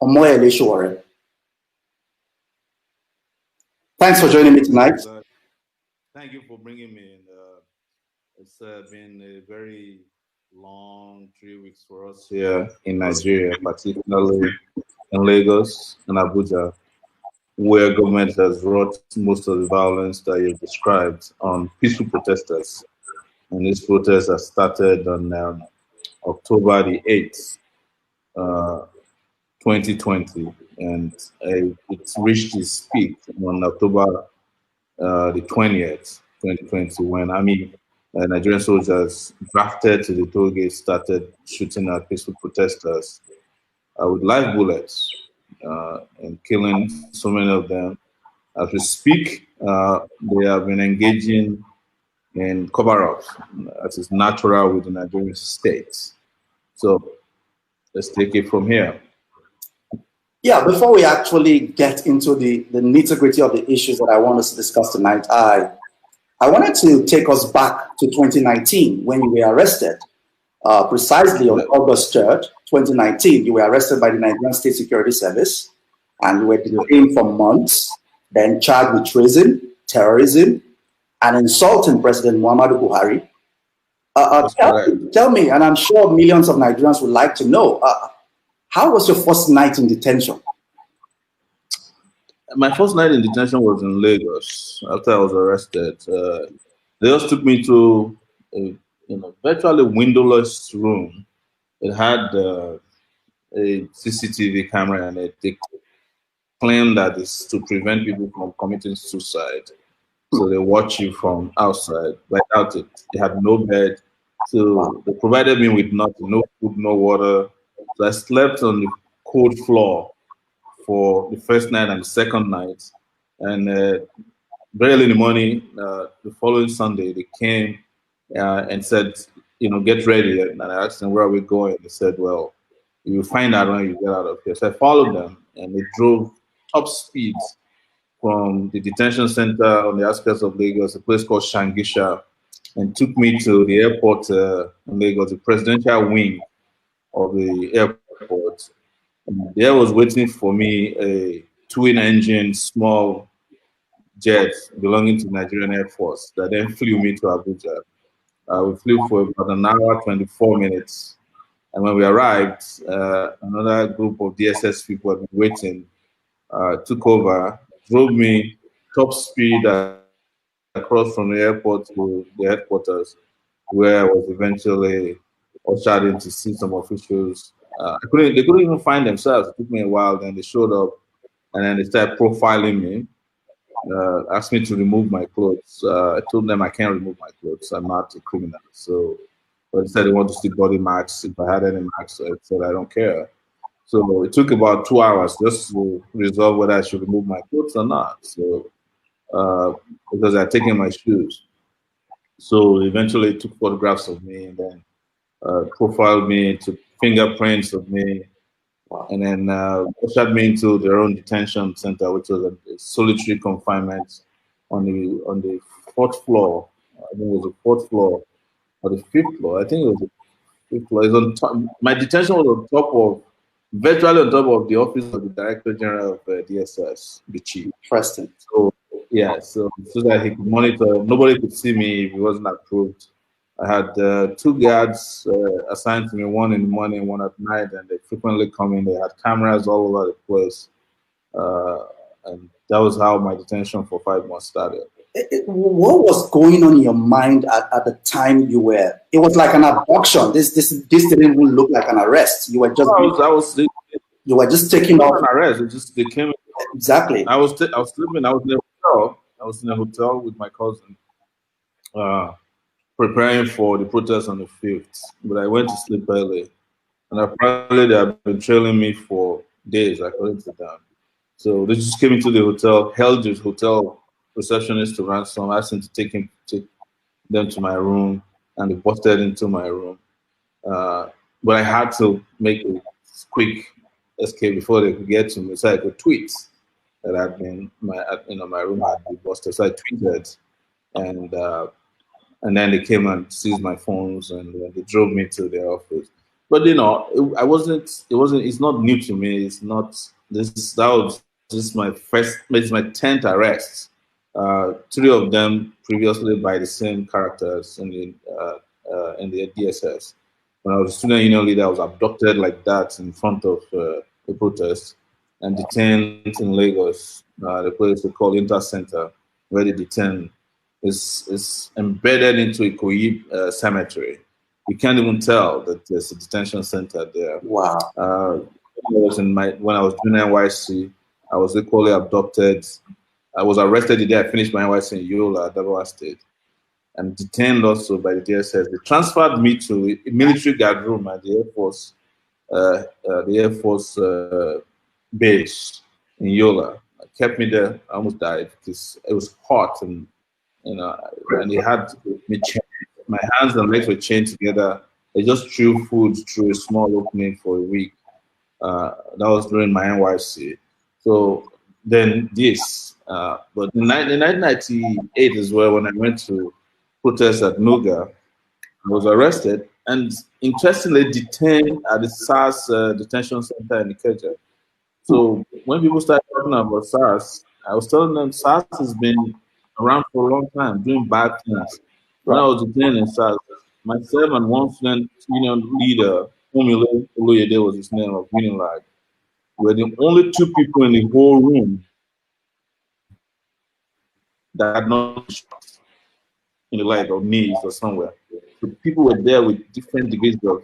Omoyele Sowore. Thanks for joining me tonight. Thank you for bringing me in. It's been a very long 3 weeks for us here in Nigeria, particularly in Lagos and Abuja, where government has wrought most of the violence that you've described on peaceful protesters. And these protests have started on October the 8th, uh, 2020, and it's reached its peak on October the 20th, 2020, when Nigerian soldiers drafted to the toll gate started shooting at peaceful protesters with live bullets and killing so many of them. As we speak, they have been engaging in cover-ups, as is natural with the Nigerian state. So let's take it from here. Yeah, before we actually get into the nitty-gritty of the issues that I want us to discuss tonight, I wanted to take us back to 2019 when you were arrested. Precisely on August 3rd, 2019, you were arrested by the Nigerian State Security Service, and you were detained for months, then charged with treason, terrorism, and insulting President Muhammadu Buhari. Tell me, and I'm sure millions of Nigerians would like to know, how was your first night in detention? My first night in detention was in Lagos after I was arrested. They just took me to a virtually windowless room. It had a CCTV camera in it. They claim that it's to prevent people from committing suicide. So they watch you from outside. Without it, they had no bed. So they provided me with nothing, no food, no water. So I slept on the cold floor for the first night and the second night. And very early in the morning, the following Sunday, they came and said, get ready. And I asked them, where are we going? They said, well, you'll find out when you get out of here. So I followed them, and they drove top speed from the detention center on the outskirts of Lagos, a place called Shangisha, and took me to the airport in Lagos, the presidential wing of the airport. And there was waiting for me a twin-engine small jet belonging to the Nigerian Air Force that then flew me to Abuja. We flew for about an hour, 24 minutes. And when we arrived, another group of DSS people had been waiting, took over, drove me top speed across from the airport to the headquarters, where I was eventually ushered in to see some officials. They couldn't even find themselves. It took me a while. Then they showed up, and then they started profiling me. Asked me to remove my clothes. I told them I can't remove my clothes. I'm not a criminal. So, but they said they want to see body marks if I had any marks. So I said I don't care. So it took about 2 hours just to resolve whether I should remove my clothes or not. So because I'd taken my shoes. So eventually took photographs of me and then profiled me, took fingerprints of me, and then ushered me into their own detention center, which was a solitary confinement on the fourth floor. I think it was the fourth floor or the fifth floor. I think it was the fifth floor. It's on top. My detention was on top of, virtually on top of the office of the Director General of DSS, the chief. Interesting. So yeah, so that he could monitor. Nobody could see me if it wasn't approved. I had 2 guards assigned to me, one in the morning, one at night, and they frequently come in. They had cameras all over the place. And that was how my detention for 5 months started. What was going on in your mind at the time you were? It was like an abduction. This didn't even look like an arrest. You were just. You were just taking off. An arrest. It just, they came. Exactly. I was sleeping. I was in a hotel. I was in a hotel with my cousin, preparing for the protest on the 5th. But I went to sleep early, and apparently they have been trailing me for days, according to them. So they just came into the hotel, held the hotel receptionist to ransom, asked him to take them to my room, and they busted into my room. But I had to make a quick escape before they could get to me, so I could tweet that I'd been my room had been busted. So I tweeted, and then they came and seized my phones, and they drove me to their office. But you know, I wasn't. It wasn't. It's not new to me. It's not this. That was just my first. It's my 10th arrest. Three of them previously by the same characters in the DSS. When I was a student union leader, I was abducted like that in front of a protest and detained in Lagos. The place they call Inter Center, where they detain is embedded into Ikoyi cemetery. You can't even tell that there's a detention center there. Wow. When I was doing NYC, I was equally abducted. I was arrested the day I finished my NYC in Yola, Adamawa State, and detained also by the DSS. They transferred me to a military guard room at the Air Force base in Yola. Kept me there. I almost died because it was hot, and and they had me chained. My hands and legs were chained together. They just threw food through a small opening for a week. That was during my NYC. So then this, but in 1998 as well, when I went to protest at Nuga, I was arrested and interestingly detained at the SARS detention center in Ikeja. So when people started talking about SARS, I was telling them SARS has been around for a long time, doing bad things. When I was detained in SARS, myself and one student union leader, Omile Oluyede was his name of Unilag, were the only two people in the whole room that had not been shot in the leg or knees or somewhere. So people were there with different degrees of,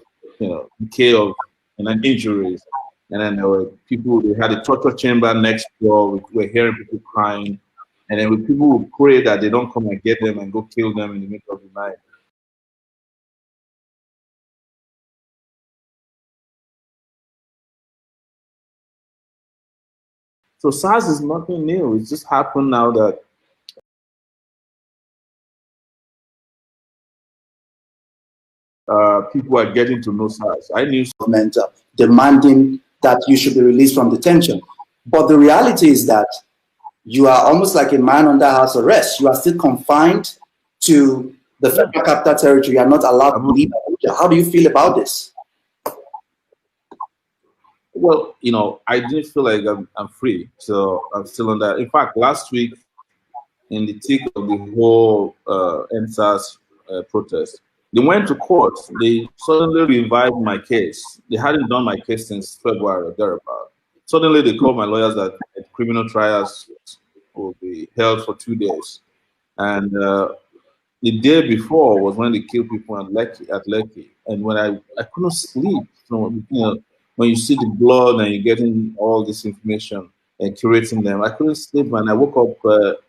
decay of and then injuries. And then there were people, they had a torture chamber next door. We were hearing people crying. And then people would pray that they don't come and get them and go kill them in the middle of the night. So SARS is nothing new. It just happened now that people are getting to know SARS. I knew government demanding that you should be released from detention. But the reality is that you are almost like a man under house arrest. You are still confined to the Federal Capital Territory. You are not allowed to leave Abuja. How do you feel about this? Well, I didn't feel like I'm free, so I'm still on that. In fact, last week, in the thick of the whole EndSARS protest, they went to court. They suddenly revived my case. They hadn't done my case since February or thereabout. Suddenly, they called my lawyers that criminal trials will be held for 2 days, and the day before was when they killed people at Lekki. And when I couldn't sleep, when you see the blood and you're getting all this information and curating them, I couldn't sleep. And I woke up,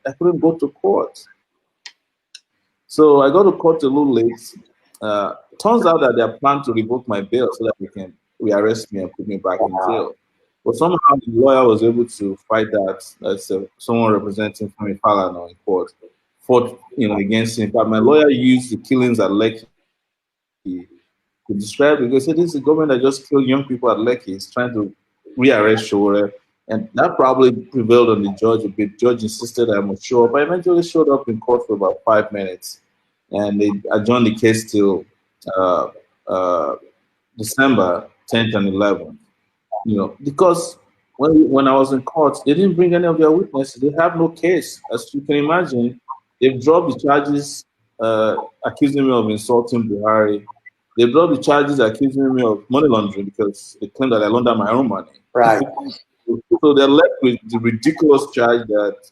I couldn't go to court. So I got to court a little late. Turns out that they plan to revoke my bail so that they can rearrest me and put me back in jail. But somehow the lawyer was able to fight that. That's someone representing Femi Falana in court. Fought, against him. But my lawyer used the killings at Lekki to describe it. Because this is the government that just killed young people at Lekki. He's trying to rearrest SOWORE. And that probably prevailed on the judge a bit. The judge insisted I must show up. I eventually showed up in court for about 5 minutes. And they adjourned the case till December 10th and 11th. Because when I was in court, they didn't bring any of their witnesses. They have no case. As you can imagine, they've dropped the charges accusing me of insulting Buhari. They've dropped the charges accusing me of money laundering because they claim that I laundered my own money. Right. So they're left with the ridiculous charge that,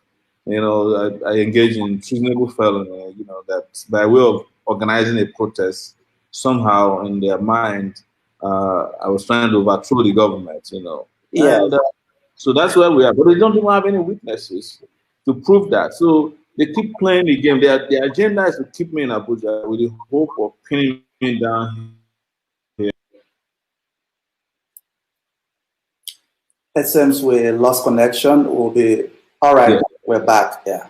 I engage in treasonable felony, that by way of organizing a protest, somehow in their mind, I was trying to overthrow the government, Yeah. And, so that's where we are. But they don't even have any witnesses to prove that. So they keep playing the game. Their agenda is to keep me in Abuja with the hope of pinning me down here. It seems we lost connection. We'll be all right. Yeah. We're back. Yeah.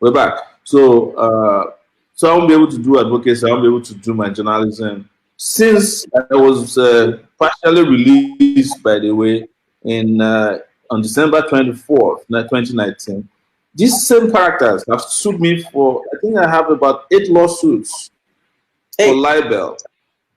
We're back. So I won't be able to do advocacy. I won't be able to do my journalism. Since I was partially released, by the way, on December 24th, 2019, these same characters have sued me for, I think I have about 8 lawsuits for libel.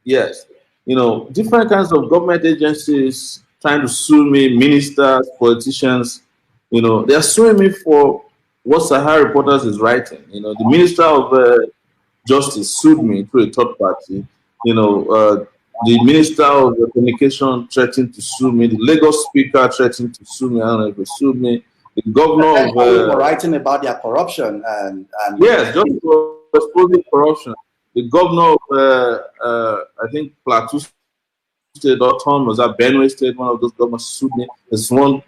Yes. different kinds of government agencies trying to sue me, ministers, politicians, they're suing me for what Sahara Reporters is writing. The Minister of Justice sued me through a third party. The Minister of Communication threatened to sue me. The Lagos Speaker threatened to sue me. I don't know if he sued me. The Governor of were writing about their corruption and yes, just for exposing corruption. The Governor of I think Plateau State or Tom was at Benue State. One of those governors sued me. There's one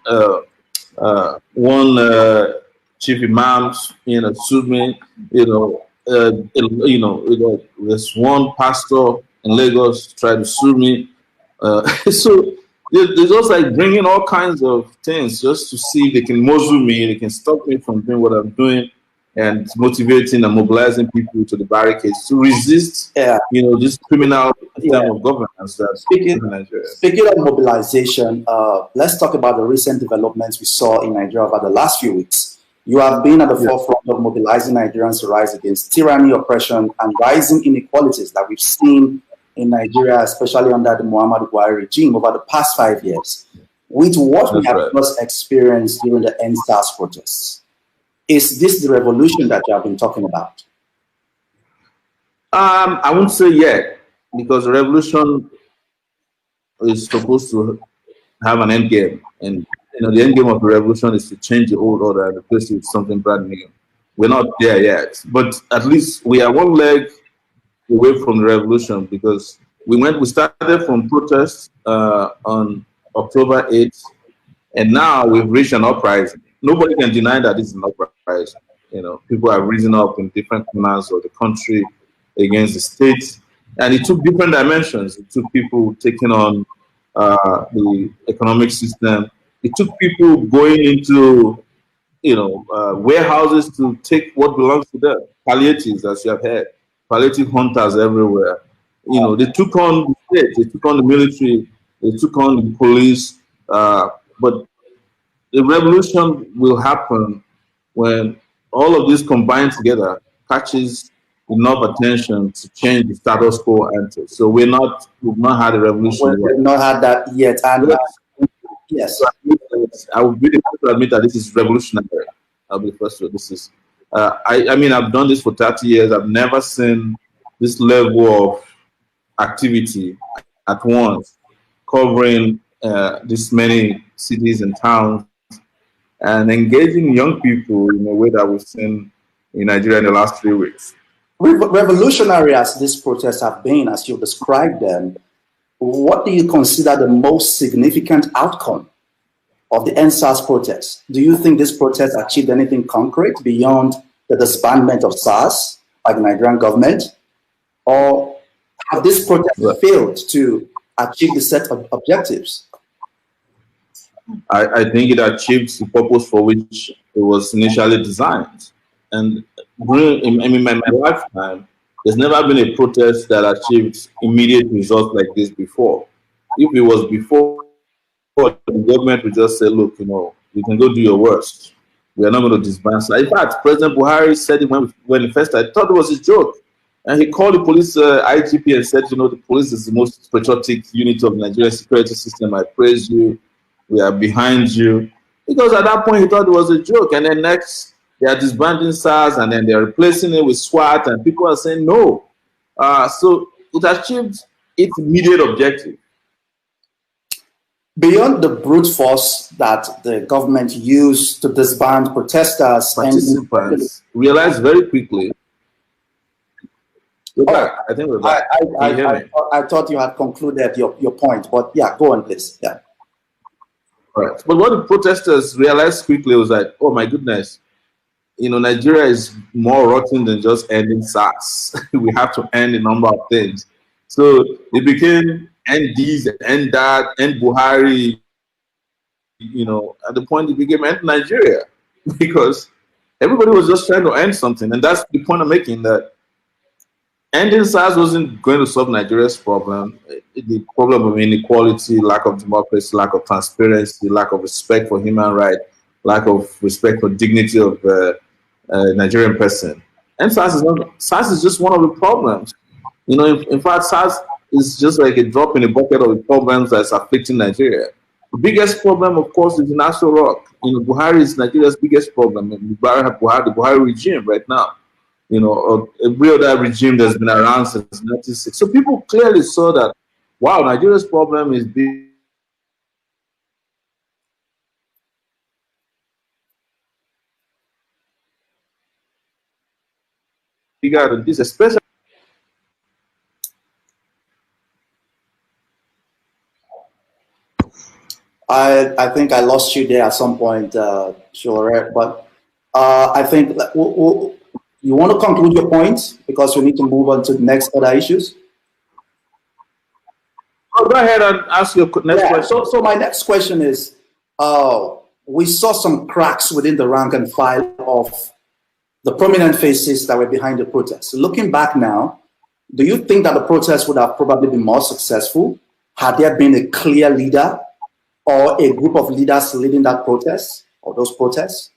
chief imam, sued me. There's one pastor in Lagos tried to sue me. So there's just like bringing all kinds of things just to see if they can muzzle me, they can stop me from doing what I'm doing, and motivating and mobilizing people to the barricades to resist, this criminal system of governance that's speaking of mobilization. Let's talk about the recent developments we saw in Nigeria over the last few weeks. You have been at the forefront of mobilizing Nigerians to rise against tyranny, oppression, and rising inequalities that we've seen in Nigeria, especially under the Muhammadu Buhari regime over the past 5 years. With what we have just experienced during the EndSARS protests, is this the revolution that you have been talking about? I wouldn't say yet, because the revolution is supposed to have an end game. And the end game of the revolution is to change the old order and replace it with something brand new. We're not there yet, but at least we are one leg away from the revolution, because we started from protests on October 8th, and now we've reached an uprising. Nobody can deny that this is an uprising. People have risen up in different corners of the country against the state, and it took different dimensions. It took people taking on the economic system. It took people going into warehouses to take what belongs to them. Palliatives, as you have heard, palliative hunters everywhere. They took on the state, they took on the military, they took on the police. But the revolution will happen when all of this combined together catches enough attention to change the status quo ante. So we've not had a revolution yet. We've not had that yet. And yes, I would really have to admit that this is revolutionary. I'll be first with this is. I've done this for 30 years. I've never seen this level of activity at once, covering this many cities and towns, and engaging young people in a way that we've seen in Nigeria in the last 3 weeks. Revolutionary as these protests have been, as you described them, what do you consider the most significant outcome of the EndSARS protests? Do you think this protest achieved anything concrete beyond the disbandment of SARS by the Nigerian government? Or have this protest failed to achieve the set of objectives? I think it achieved the purpose for which it was initially designed. And in my lifetime, there's never been a protest that achieved immediate results like this before. If it was before, the government would just say, look, you can go do your worst. We are not going to disband. In fact, President Buhari said it when he first started. I thought it was a joke. And he called the police IGP and said, the police is the most patriotic unit of the Nigerian security system. I praise you. We are behind you. Because at that point, he thought it was a joke. And then next, they are disbanding SARS, and then they're replacing it with SWAT, and people are saying no. So it achieved its immediate objective. Beyond the brute force that the government used to disband protesters, participants realized very quickly. I think we're back. I thought you had concluded your point, but yeah, go on, please. Yeah. Right. But what the protesters realized quickly was like, oh my goodness, Nigeria is more rotten than just ending SARS. We have to end a number of things. So it became end these, end that, end Buhari. At the point it became end Nigeria, because everybody was just trying to end something. And that's the point I'm making, that ending SARS wasn't going to solve Nigeria's problem. The problem of inequality, lack of democracy, lack of transparency, lack of respect for human rights, lack of respect for dignity of Nigerian person. And SARS is just one of the problems. In fact, SARS is just like a drop in the bucket of the problems that's afflicting Nigeria. The biggest problem, of course, is in Aso Rock. Buhari is Nigeria's biggest problem. And the Buhari regime right now. Every other regime that's been around since 1960. So people clearly saw that, wow, Nigeria's problem is bigger than this, especially. I think I lost you there at some point, sure, but I think you want to conclude your points because we need to move on to the next other issues. Oh, go ahead and ask your next question. So my next question is, we saw some cracks within the rank and file of the prominent faces that were behind the protests. Looking back now, do you think that the protests would have probably been more successful had there been a clear leader or a group of leaders leading that protest or those protests?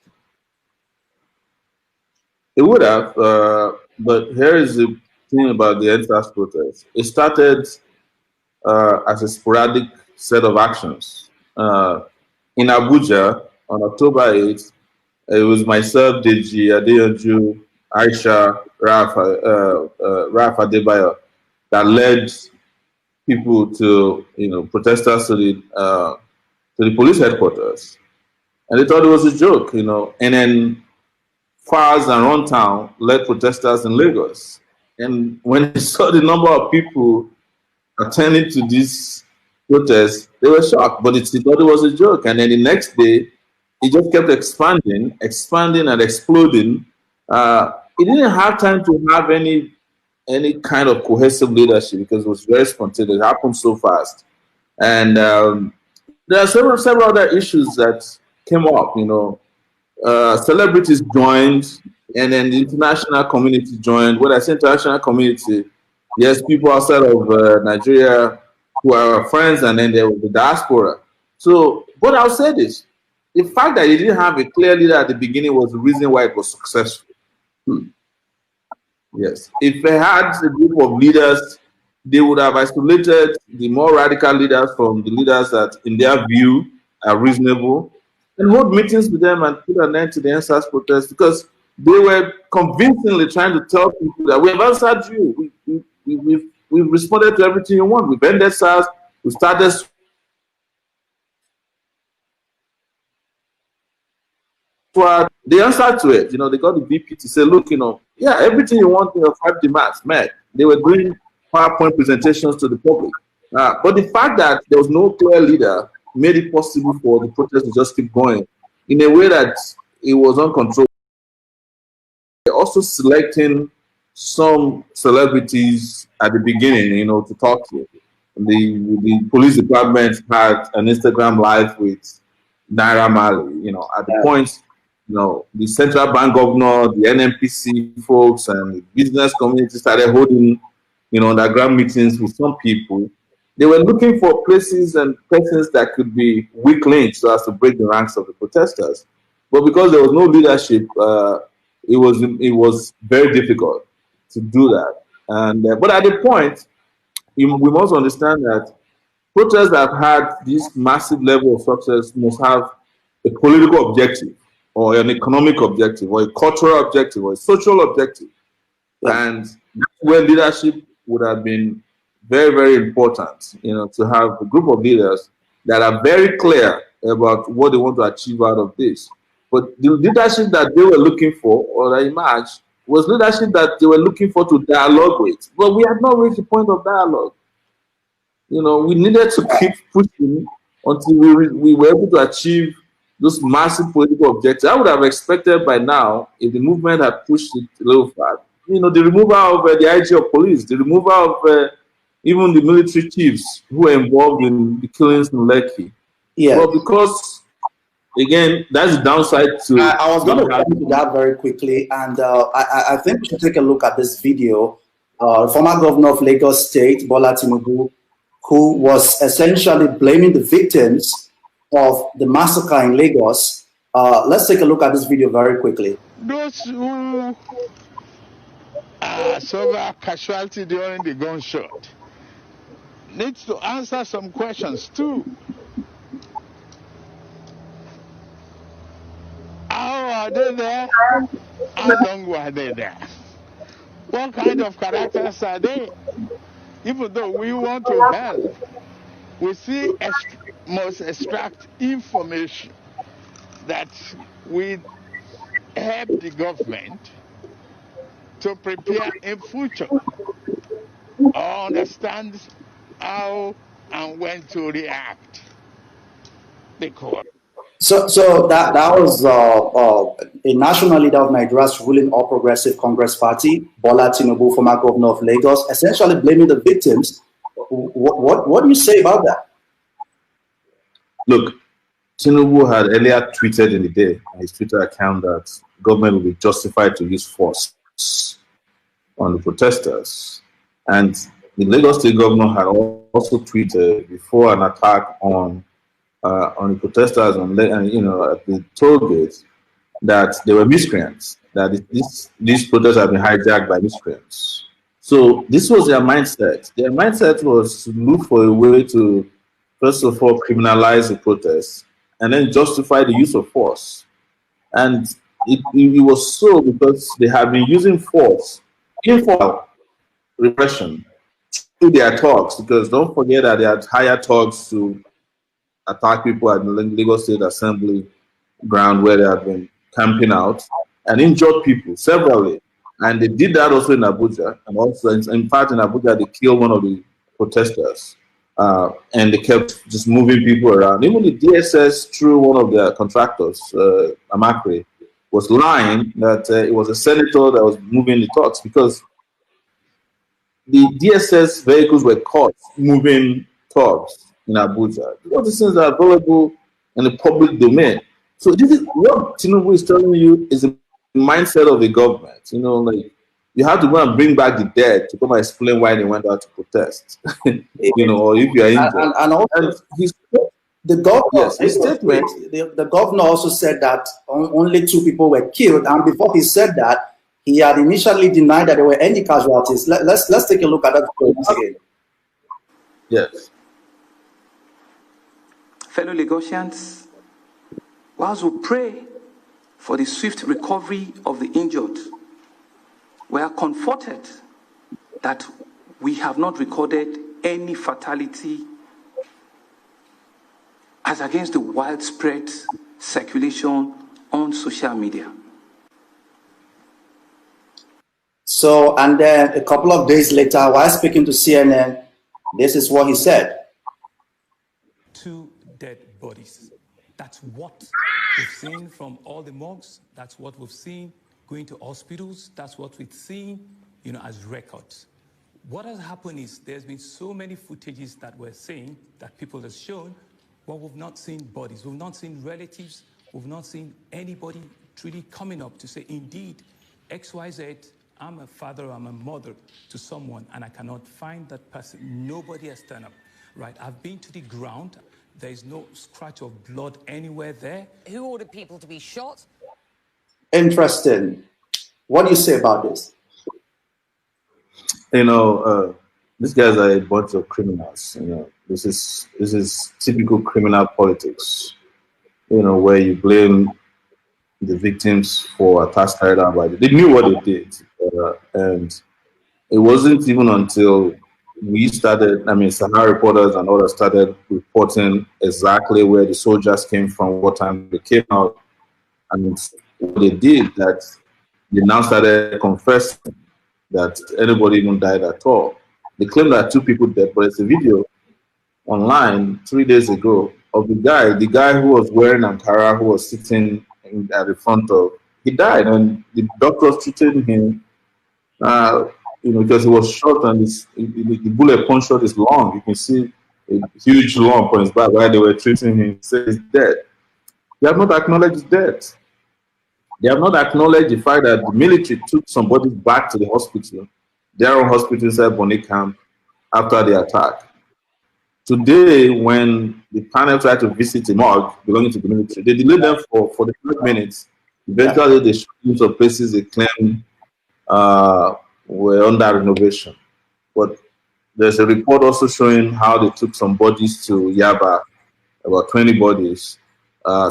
It would have, but here is the thing about the EndSARS protest. It started as a sporadic set of actions. In Abuja, on October 8th, it was myself, Deji, Adeyanju, Aisha, Rafa Adebayo that led people to, protesters to the police headquarters. And they thought it was a joke, and then Fars and Runtown led protesters in Lagos. And when they saw the number of people attending to these protests, they were shocked, but they thought it was a joke. And then the next day, it just kept expanding and exploding. It didn't have time to have any kind of cohesive leadership because it was very spontaneous. It happened so fast. And there are several other issues that came up, celebrities joined, and then the international community joined. When I say international community, yes, people outside of Nigeria who are our friends, and then there was the diaspora. So, but I'll say this, the fact that you didn't have a clear leader at the beginning was the reason why it was successful. Yes, if they had a group of leaders, they would have isolated the more radical leaders from the leaders that, in their view, are reasonable, and hold meetings with them and put an end to the EndSARS protest, because they were convincingly trying to tell people that we have answered you. We've responded to everything you want. We've ended SARS. We started. They answered to it. They got the VP to say, look, yeah, everything you want in your 5 demands, man. They were doing PowerPoint presentations to the public. But the fact that there was no clear leader made it possible for the protest to just keep going in a way that it was uncontrolled. Also selecting some celebrities at the beginning, to talk to. The police department had an Instagram live with Naira Marley, at the point, the central bank governor, the NNPC folks, and the business community started holding, underground meetings with some people. They were looking for places and persons that could be weak links so as to break the ranks of the protesters. But because there was no leadership, it was very difficult to do that. And but at the point, we must understand that protests that have had this massive level of success must have a political objective, or an economic objective, or a cultural objective, or a social objective. Yeah. And that's where leadership would have been very, very important, to have a group of leaders that are very clear about what they want to achieve out of this. But the leadership that they were looking for, or that emerged, was leadership that they were looking for to dialogue with. But we had not reached the point of dialogue. We needed to keep pushing until we were able to achieve those massive political objectives. I would have expected by now, if the movement had pushed it a little far, the removal of the IG of police, the removal of even the military chiefs who were involved in the killings in Lekki. Yeah. Well, because, again, that's the downside to... I was going to come to that very quickly, and I think we should take a look at this video. Former governor of Lagos State, Bola Tinubu, who was essentially blaming the victims of the massacre in Lagos. Let's take a look at this video very quickly. Those who suffer casualty during the gunshot, needs to answer some questions too. How are they there? How long were they there? What kind of characters are they? Even though we want to help, we see must extract information that will help the government to prepare in future or understand how and when to react. Because So that was a national leader of Nigeria's ruling All Progressive Congress Party, Bola Tinubu, former governor of Lagos, essentially blaming the victims. What do you say about that? Look, Tinubu had earlier tweeted in the day on his Twitter account that government will be justified to use force on the protesters. And the Lagos State governor had also tweeted before an attack on the protesters at the toll gate that they were miscreants, that these protests have been hijacked by miscreants. So this was their mindset. Their mindset was to look for a way to, first of all, criminalize the protests and then justify the use of force. And it was so because they have been using force, informal repression, through their talks, because don't forget that they had hired talks to attack people at the Lagos State Assembly ground where they had been camping out and injured people severally. And they did that also in Abuja. And also, in fact, in Abuja, they killed one of the protesters. And they kept just moving people around. Even the DSS, through one of their contractors, Amakre, was lying that it was a senator that was moving the talks because the DSS vehicles were caught moving talks in Abuja. All these things are available in the public domain. So this is what Tinubu is telling you is the mindset of the government. You know, like you have to go and bring back the dead to come and explain why they went out to protest. You know, or if you are injured. And also, the governor, yes, his statement. The governor also said that only 2 people were killed, and before he said that, he had initially denied that there were any casualties. Let's take a look at that again. Yes. Fellow Lagosians, whilst we pray for the swift recovery of the injured, we are comforted that we have not recorded any fatality as against the widespread circulation on social media. So, and then a couple of days later, while speaking to CNN, this is what he said. 2 dead bodies. That's what we've seen from all the morgues. That's what we've seen going to hospitals. That's what we've seen, as records. What has happened is there's been so many footages that we're seeing that people have shown, but we've not seen bodies. We've not seen relatives. We've not seen anybody truly coming up to say, indeed, XYZ, I'm a father, I'm a mother to someone, and I cannot find that person. Nobody has turned up, right? I've been to the ground. There is no scratch of blood anywhere there. Who ordered people to be shot? Interesting. What do you say about this? These guys are a bunch of criminals. This is typical criminal politics. Where you blame the victims for attacks carried out by them. They knew what they did, and it wasn't even until we started, Sahara reporters and others started reporting exactly where the soldiers came from, what time they came out, and what they did, that they now started confessing that anybody even died at all. They claim that 2 people died, but it's a video online 3 days ago of the guy who was wearing Ankara, who was sitting at the front of, he died, and the doctors treated him, because he was shot and the bullet punctured his lung. You can see a huge lump on his back while they were treating him. He said he's dead. They have not acknowledged his death. They have not acknowledged the fact that the military took somebody back to the hospital, their own hospital inside Bonny Camp, after the attack. Today, when the panel tried to visit the morgue belonging to the military, they delayed them for 45 minutes. Eventually, they showed them some places they claimed were under renovation. But there's a report also showing how they took some bodies to Yaba, about 20 bodies,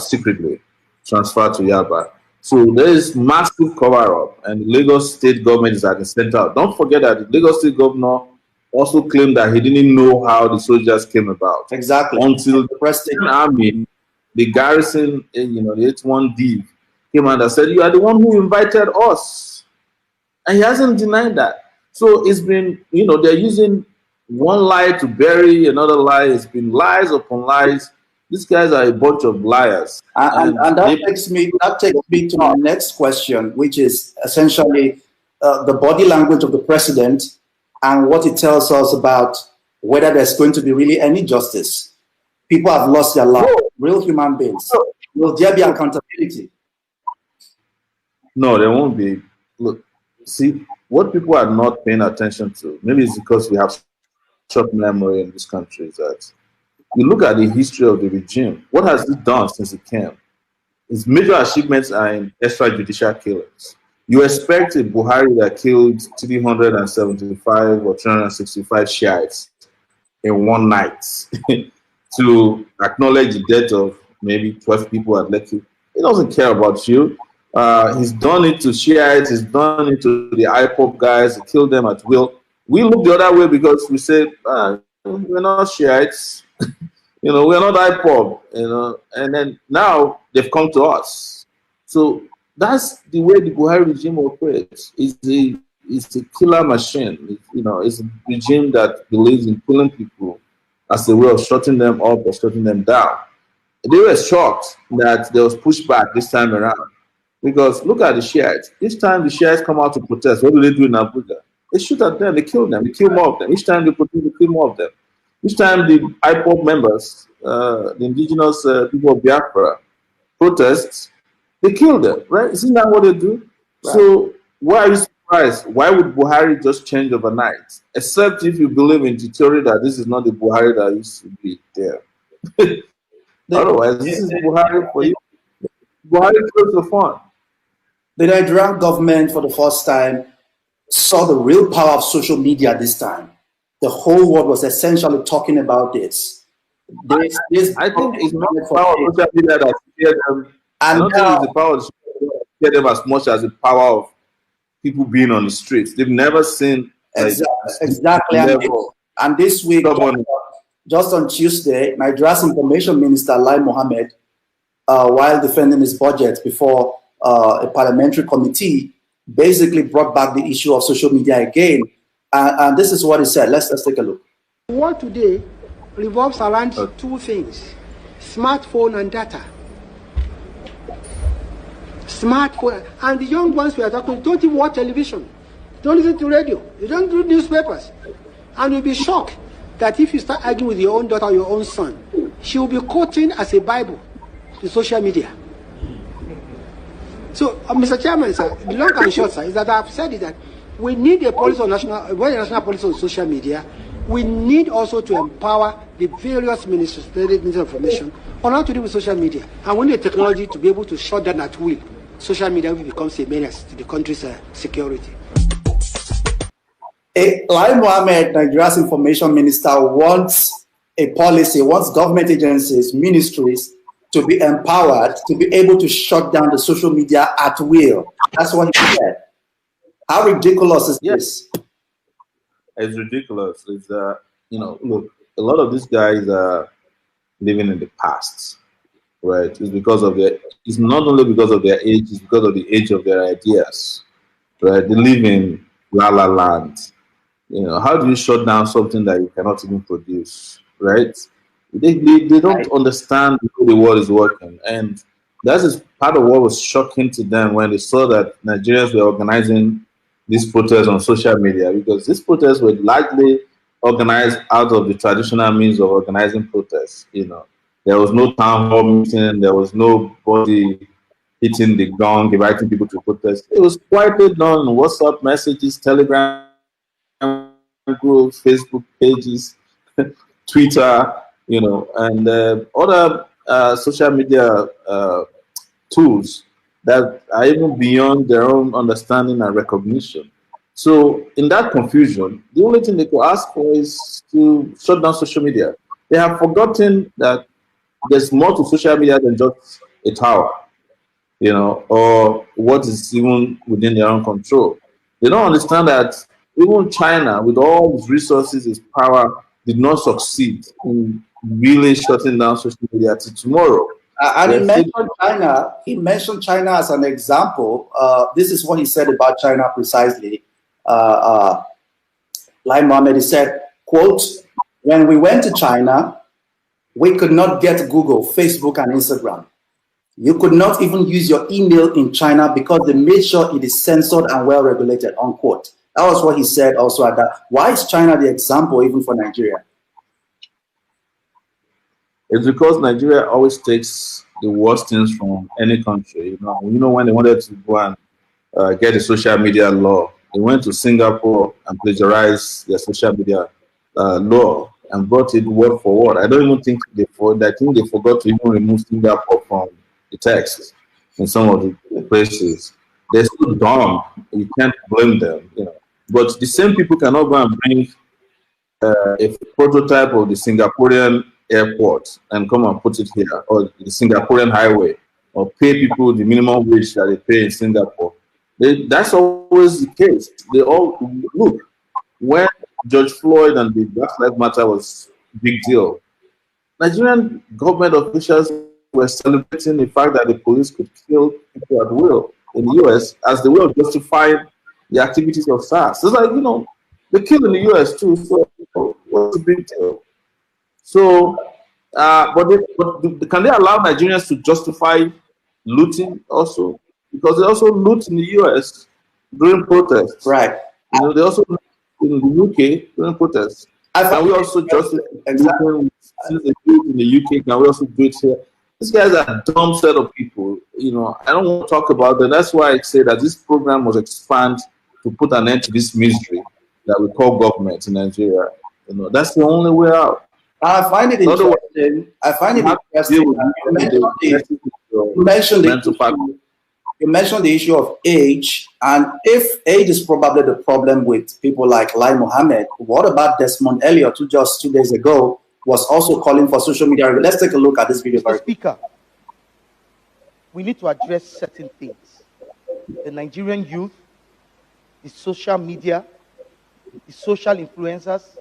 secretly transferred to Yaba. So there is massive cover-up, and the Lagos state government is at the center. Don't forget that the Lagos state governor also claimed that he didn't know how the soldiers came about. Exactly. Until the President Army, the garrison, the 81 Div, came out and said, "You are the one who invited us." And he hasn't denied that. So it's been, they're using one lie to bury another lie. It's been lies upon lies. These guys are a bunch of liars. And that takes me to my next question, which is essentially the body language of the president and what it tells us about whether there's going to be really any justice. People have lost their lives, real human beings. Will there be accountability? No, there won't be. Look, see, what people are not paying attention to, maybe it's because we have short memory in this country, is that you look at the history of the regime. What has it done since it came? Its major achievements are in extrajudicial killings. You expect a Buhari that killed 375 or 365 Shiites in one night to acknowledge the death of maybe 12 people at Lekki. He doesn't care about you. He's done it to Shiites. He's done it to the IPOP guys. He killed them at will. We look the other way because we say, we're not Shiites. We're not IPOP, and then now they've come to us. So that's the way the Buhari regime operates. It's a killer machine. It's a regime that believes in killing people as a way of shutting them up or shutting them down. They were shocked that there was pushback this time around. Because look at the Shiites. Each time the Shiites come out to protest, what do they do in Abuja? They shoot at them, they kill them, they kill more of them. Each time they protest, they kill more of them. Each time the IPOP members, the indigenous people of Biafra, protests, they kill them, right? Isn't that what they do? Right. So why are you surprised? Why would Buhari just change overnight? Except if you believe in the theory that this is not the Buhari that used to be there. Otherwise, this is Buhari for you. Buhari kills the fun. The Nigerian government, for the first time, saw the real power of social media this time. The whole world was essentially talking about this. I think it's not the power of social media that scared them. I don't think it's the power of social media that scared them as much as the power of people being on the streets. They've never seen exactly. And this week, just on Tuesday, Nigeria's Information Minister Lai Mohammed, while defending his budget before a parliamentary committee, basically brought back the issue of social media again. And this is what he said. Let's take a look. The world today revolves around two things: smartphone and data. Smartphone, and the young ones we are talking don't even watch television, don't listen to radio, they don't read newspapers, and you'll be shocked that if you start arguing with your own daughter or your own son, she will be quoting as a Bible the social media. So, Mr. Chairman, sir, the long and short, sir, is that I've said it that we need a policy on national policy on social media. We need also to empower the various ministers, the Minister of Information, on how to deal with social media. And we need technology to be able to shut down at will social media, which becomes a menace to the country's security. Lai Mohammed, Nigeria's Information Minister, wants a policy, wants government agencies, ministries to be empowered to be able to shut down the social media at will. That's what he said. How ridiculous is this? It's ridiculous. It's look, a lot of these guys are living in the past, right? It's because of it's not only because of their age, it's because of the age of their ideas, right? They live in La La Land. How do you shut down something that you cannot even produce, right? They don't understand the way the world is working. And that is part of what was shocking to them when they saw that Nigerians were organizing these protests on social media, because these protests were largely organized out of the traditional means of organizing protests. There was no town hall meeting, there was nobody hitting the gong, inviting people to protest. It was quietly done on WhatsApp messages, Telegram groups, Facebook pages, Twitter, and other social media tools that are even beyond their own understanding and recognition. So in that confusion, the only thing they could ask for is to shut down social media. They have forgotten that there's more to social media than just a tower, or what is even within their own control. They don't understand that even China, with all its resources, its power, did not succeed in really shutting down social media till tomorrow. And he mentioned China as an example. This is what he said about China precisely. Lai Mohammed, he said, quote, "When we went to China, we could not get Google, Facebook, and Instagram. You could not even use your email in China because they made sure it is censored and well regulated," unquote. That was what he said also at that. Why is China the example even for Nigeria? It's because Nigeria always takes the worst things from any country. When they wanted to go and get a social media law, they went to Singapore and plagiarized their social media law and brought it word for word. I don't even think they forgot to even remove Singapore from the text in some of the places. They're so dumb. You can't blame them. But the same people cannot go and bring a prototype of the Singaporean airport and come and put it here, or the Singaporean highway, or pay people the minimum wage that they pay in Singapore. That's always the case. They all look, when George Floyd and the Black Lives Matter was a big deal, Nigerian government officials were celebrating the fact that the police could kill people at will in the US as the way of justifying the activities of SARS. It's like, they kill in the US too, so what's the big deal? So, but can they allow Nigerians to justify looting also? Because they also loot in the US during protests. Right. They also loot in the UK during protests. Can we also justify exactly since they do it in the UK? Can we also do it here? These guys are a dumb set of people. I don't want to talk about them. That's why I say that this program must expand to put an end to this misery that we call government in Nigeria. That's the only way out. I find it interesting. You mentioned the issue of age, and if age is probably the problem with people like Lai Mohammed, what about Desmond Elliott, who just 2 days ago was also calling for social media? Let's take a look at this video. Mr. Speaker, we need to address certain things. The Nigerian youth, the social media, the social influencers,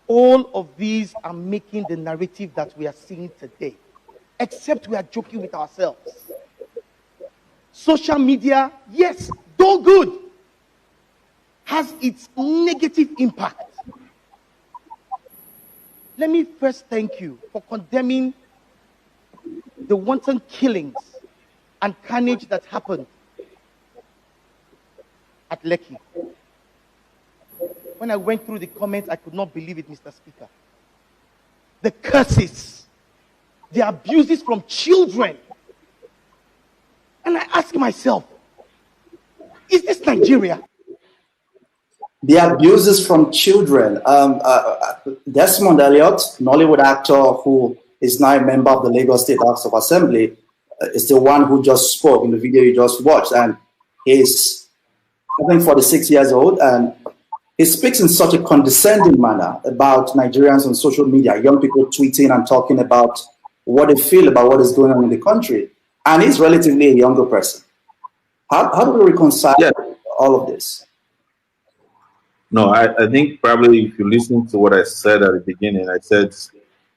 all of these are making the narrative that we are seeing today, except we are joking with ourselves. Social media, yes, though good, has its negative impact. Let me first thank you for condemning the wanton killings and carnage that happened at Lekki. When I went through the comments, I could not believe it, Mr. Speaker. The curses, the abuses from children. And I ask myself, is this Nigeria? The abuses from children. Desmond Elliott, Nollywood actor who is now a member of the Lagos State House of Assembly, is the one who just spoke in the video you just watched. And he's, I think, 46 years old, and he speaks in such a condescending manner about Nigerians on social media, young people tweeting and talking about what they feel about what is going on in the country. And he's relatively a younger person. How do we reconcile all of this? No, I think probably if you listen to what I said at the beginning, I said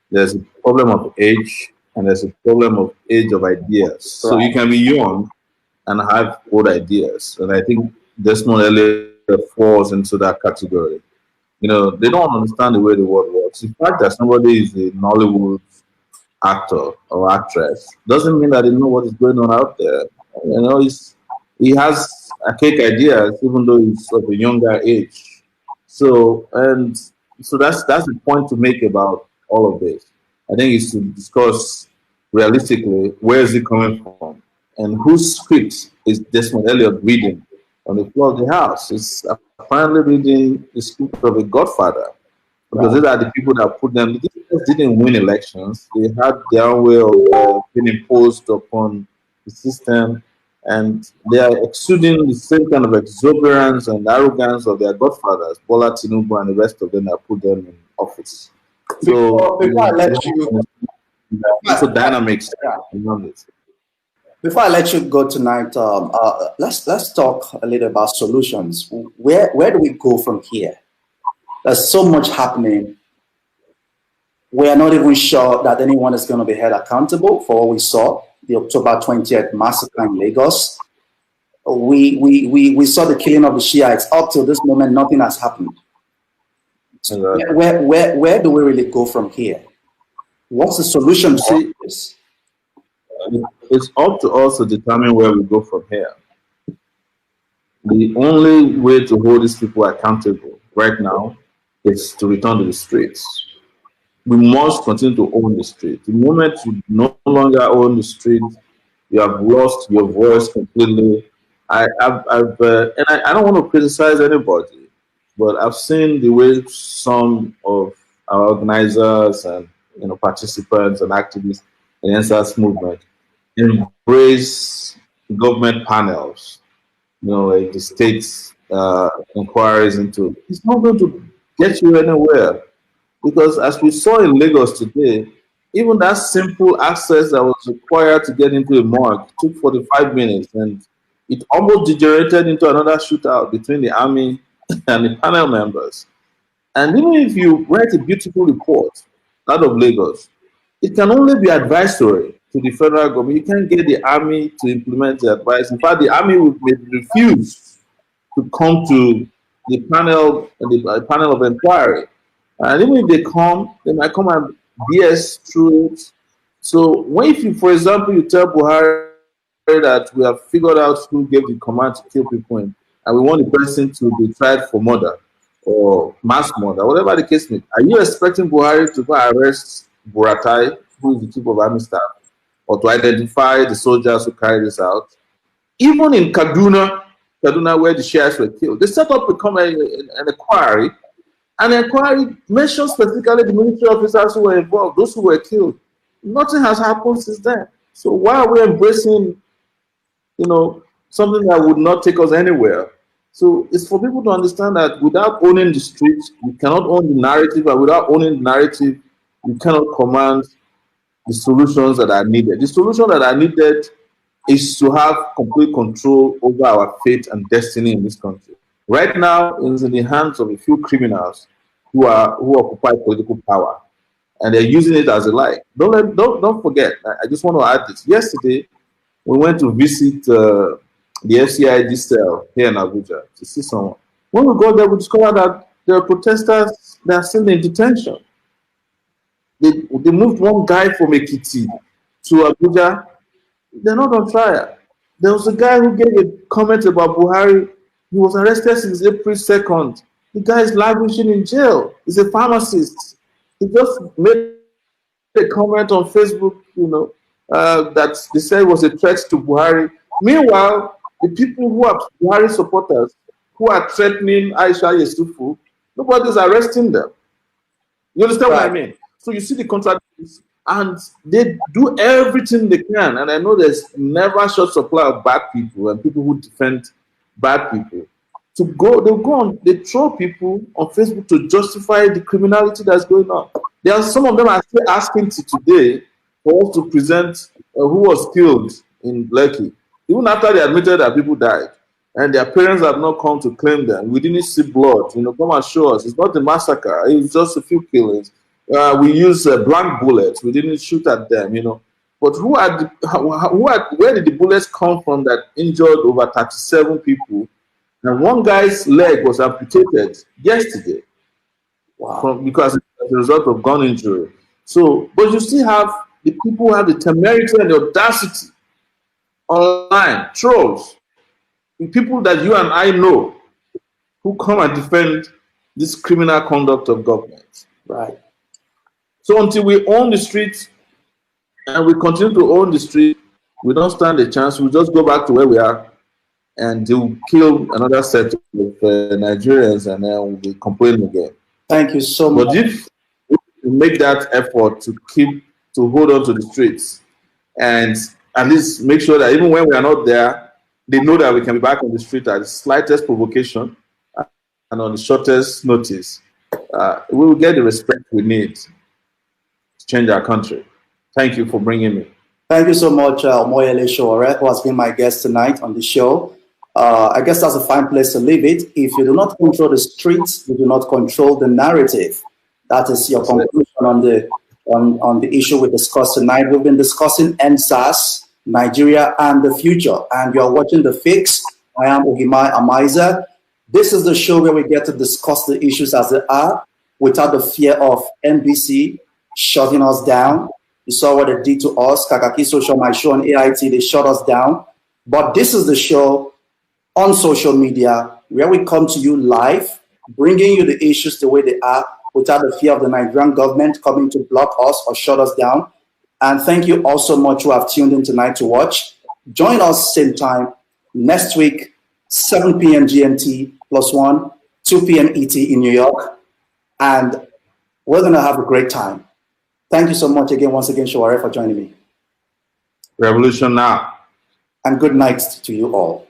there's a problem of age and there's a problem of age of ideas. Right. So you can be young and have old ideas. And I think Desmond Elliott falls into that category. They don't understand the way the world works. The fact that somebody is a Nollywood actor or actress doesn't mean that they know what is going on out there. He has archaic ideas, even though he's of a younger age. So that's the point to make about all of this. I think it's to discuss realistically, where is it coming from, and whose script is Desmond Elliott reading on the floor of the House. It's apparently reading the script of a godfather, because these are the people that put them. They didn't win elections. They had their own way of being imposed upon the system, and they are exuding the same kind of exuberance and arrogance of their godfathers, Bola Tinubu and the rest of them that put them in office. So, before I let you, also dynamics yeah. around it. Before I let you go tonight, let's talk a little about solutions. Where do we go from here? There's so much happening. We are not even sure that anyone is going to be held accountable for what we saw, the October 20th massacre in Lagos. We saw the killing of the Shiites. Up till this moment, nothing has happened. So where do we really go from here? What's the solution to this? It's up to us to determine where we go from here. The only way to hold these people accountable right now is to return to the streets. We must continue to own the street. The moment you no longer own the street, you have lost your voice completely. I don't want to criticize anybody, but I've seen the way some of our organizers and participants and activists in the EndSARS movement embrace government panels, like the state's inquiries into. It's not going to get you anywhere, because as we saw in Lagos today, even that simple access that was required to get into a morgue took 45 minutes, and it almost degenerated into another shootout between the army and the panel members. And even if you write a beautiful report out of Lagos, it can only be advisory to the federal government. You can't get the army to implement the advice. In fact, the army may refuse to come to the panel of inquiry. And even if they come, they might come and BS through it. So if you, for example, you tell Buhari that we have figured out who gave the command to kill people and we want the person to be tried for murder or mass murder, whatever the case may be, are you expecting Buhari to go arrest Buratai, who is the chief of army staff, or to identify the soldiers who carried this out? Even in Kaduna, where the Shiites were killed, they set up an inquiry, and the inquiry mentioned specifically the military officers who were involved, those who were killed. Nothing has happened since then. So why are we embracing, something that would not take us anywhere? So it's for people to understand that without owning the streets, you cannot own the narrative, and without owning the narrative, you cannot command the solutions that are needed. The solution that are needed is to have complete control over our fate and destiny in this country. Right now, it's in the hands of a few criminals who occupy political power, and they're using it as a lie. Don't forget. I just want to add this. Yesterday, we went to visit the FCID cell here in Abuja to see someone. When we got there, we discovered that there are protesters that are still in detention. They moved one guy from Ekiti to Abuja. They're not on trial. There was a guy who gave a comment about Buhari. He was arrested since April 2nd. The guy is languishing in jail. He's a pharmacist. He just made a comment on Facebook, that they said was a threat to Buhari. Meanwhile, the people who are Buhari supporters, who are threatening Aisha Yesufu, nobody's arresting them. You understand what I mean? So you see the contradictions, and they do everything they can. And I know there's never a short supply of bad people and people who defend bad people. They throw people on Facebook to justify the criminality that's going on. There are some of them are still asking today for us to present who was killed in Lekki, even after they admitted that people died, and their parents have not come to claim them. We didn't see blood. Come and show us. It's not a massacre. It's just a few killings. We use blank bullets. We didn't shoot at them. But where did the bullets come from that injured over 37 people? And one guy's leg was amputated yesterday. Wow. Because as a result of gun injury. So, but you still have the people who have the temerity and the audacity online, trolls, the people that you and I know, who come and defend this criminal conduct of government. Right. So until we own the streets and we continue to own the street, we don't stand a chance. We'll just go back to where we are, and they'll kill another set of Nigerians, and then we'll be complaining again. Thank you so much. But if we make that effort to hold on to the streets, and at least make sure that even when we are not there, they know that we can be back on the street at the slightest provocation and on the shortest notice. We will get the respect we need to change our country. Thank you for bringing me. Thank you so much, Moyele SOWORE, who has been my guest tonight on the show. I guess that's a fine place to leave it. If you do not control the streets, you do not control the narrative. That is your conclusion on the issue we discussed tonight. We've been discussing EndSARS, Nigeria, and the future. And you are watching The Fix. I am Ogimai Amaiza. This is the show where we get to discuss the issues as they are without the fear of NBC shutting us down. You saw what they did to us. Kakaki Social, my show on AIT, they shut us down. But this is the show on social media where we come to you live, bringing you the issues the way they are without the fear of the Nigerian government coming to block us or shut us down. And thank you all so much who have tuned in tonight to watch. Join us same time next week, 7 p.m. GMT +1, 2 p.m. ET in New York. And we're going to have a great time. Thank you so much again, once again, SOWORE, for joining me. Revolution now. And good night to you all.